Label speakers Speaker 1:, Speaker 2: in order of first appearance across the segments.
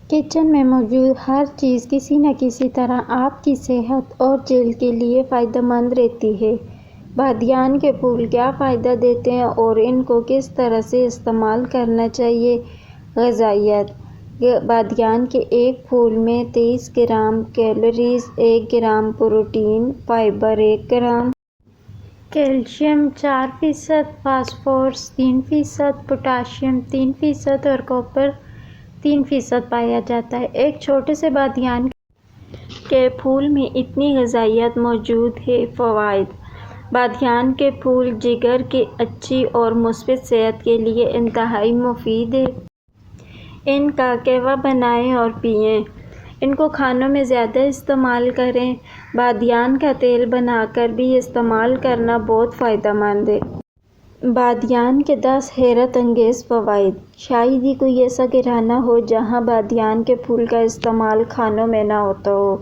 Speaker 1: Kitchen میں موجود ہر چیز کسی نہ کسی طرح آپ کی صحت اور جلد کے لیے فائدہ مند رہتی ہے۔ بادیان کے پھول کیا فائدہ دیتے ہیں اور ان کو کس طرح سے استعمال کرنا چاہیے۔ غذائیت: بادیان کے ایک پھول میں 23 gram calories, 1 gram protein, fibre 1 gram, calcium 4%، phosphorus 3%، potassium 3% اور کاپر 3% پایا جاتا ہے۔ ایک چھوٹے سے بادیان کے پھول میں اتنی غذائیت موجود ہے۔ فوائد: بادیان کے پھول جگر کی اچھی اور مثبت صحت کے لیے انتہائی مفید ہیں۔ ان کا قہوہ بنائیں اور پئیں۔ ان کو کھانوں میں زیادہ استعمال کریں۔ بادیان کا تیل بنا کر بھی استعمال کرنا بہت فائدہ مند ہے۔ بادیان کے 10 حیرت انگیز فوائد: شاید ہی کوئی ایسا گھرانہ ہو جہاں بادیان کے پھول کا استعمال کھانوں میں نہ ہوتا ہو۔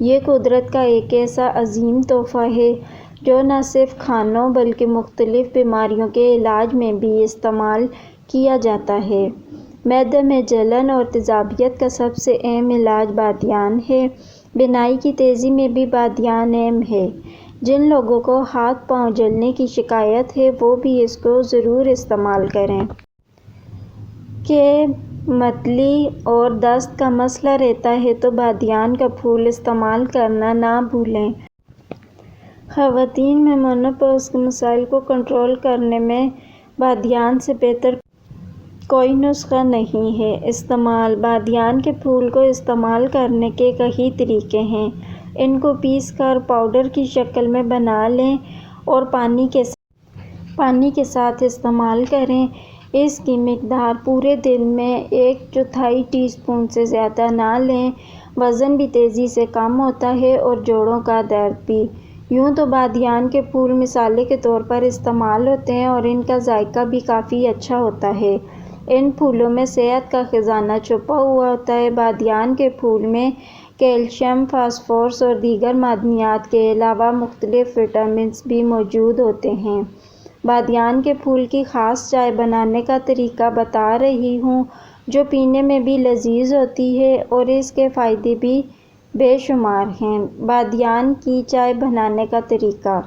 Speaker 1: یہ قدرت کا ایک ایسا عظیم تحفہ ہے جو نہ صرف کھانوں بلکہ مختلف بیماریوں کے علاج میں بھی استعمال کیا جاتا ہے۔ معدے میں جلن اور تیزابیت کا سب سے اہم علاج بادیان ہے۔ بینائی کی تیزی میں بھی بادیان اہم ہے۔ جن لوگوں کو ہاتھ پاؤں جلنے کی شکایت ہے وہ بھی اس کو ضرور استعمال کریں۔ کہ متلی اور دست کا مسئلہ رہتا ہے تو بادیان کا پھول استعمال کرنا نہ بھولیں۔ خواتین میں مینوپاز کے مسائل کو کنٹرول کرنے میں بادیان سے بہتر کوئی نسخہ نہیں ہے۔ استعمال: بادیان کے پھول کو استعمال کرنے کے کئی طریقے ہیں۔ ان کو پیس کر پاؤڈر کی شکل میں بنا لیں اور پانی کے ساتھ استعمال کریں۔ اس کی مقدار پورے دن میں 1/4 ٹی اسپون سے زیادہ نہ لیں۔ وزن بھی تیزی سے کم ہوتا ہے اور جوڑوں کا درد بھی۔ یوں تو بادیان کے پھول مصالحے کے طور پر استعمال ہوتے ہیں اور ان کا ذائقہ بھی کافی اچھا ہوتا ہے۔ ان پھولوں میں صحت کا خزانہ چھپا ہوا ہوتا ہے۔ بادیان کے پھول میں کیلشیم، فاسفورس اور دیگر معدنیات کے علاوہ مختلف وٹامنز بھی موجود ہوتے ہیں۔ بادیان کے پھول کی خاص چائے بنانے کا طریقہ بتا رہی ہوں جو پینے میں بھی لذیذ ہوتی ہے اور اس کے فائدے بھی بے شمار ہیں۔ بادیان کی چائے بنانے کا طریقہ: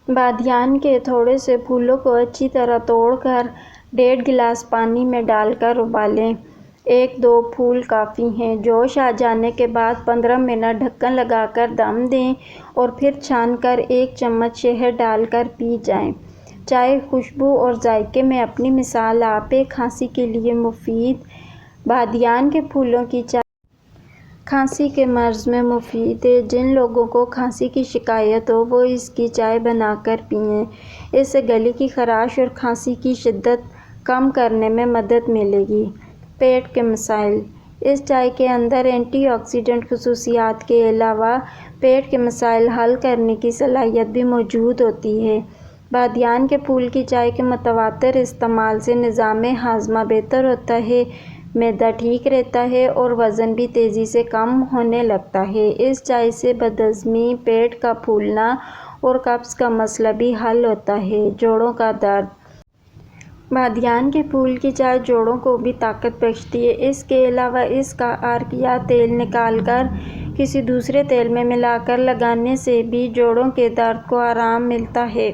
Speaker 1: بادیان کے تھوڑے سے پھولوں کو اچھی طرح توڑ کر 1.5 گلاس پانی میں ڈال کر ابالیں۔ 1-2 پھول کافی ہیں۔ جوش آ جانے کے بعد 15 منٹ ڈھکن لگا کر دم دیں اور پھر چھان کر 1 چمچ شہد ڈال کر پی جائیں۔ چائے خوشبو اور ذائقے میں اپنی مثال آپ ہے۔ کھانسی کے لیے مفید: بادیان کے پھولوں کی چائے کھانسی کے مرض میں مفید ہے۔ جن لوگوں کو کھانسی کی شکایت ہو وہ اس کی چائے بنا کر پئیں۔ اس سے گلے کی خراش اور کھانسی کی شدت کم کرنے میں مدد ملے گی۔ پیٹ کے مسائل: اس چائے کے اندر اینٹی آکسیڈنٹ خصوصیات کے علاوہ پیٹ کے مسائل حل کرنے کی صلاحیت بھی موجود ہوتی ہے۔ بادیان کے پھول کی چائے کے متواتر استعمال سے نظام ہاضمہ بہتر ہوتا ہے، معدہ ٹھیک رہتا ہے اور وزن بھی تیزی سے کم ہونے لگتا ہے۔ اس چائے سے بدہضمی، پیٹ کا پھولنا اور قبض کا مسئلہ بھی حل ہوتا ہے۔ جوڑوں کا درد: بادیان کے پھول کی چائے جوڑوں کو بھی طاقت بخشتی ہے۔ اس کے علاوہ اس کا عرق یا تیل نکال کر کسی دوسرے تیل میں ملا کر لگانے سے بھی جوڑوں کے درد کو آرام ملتا ہے۔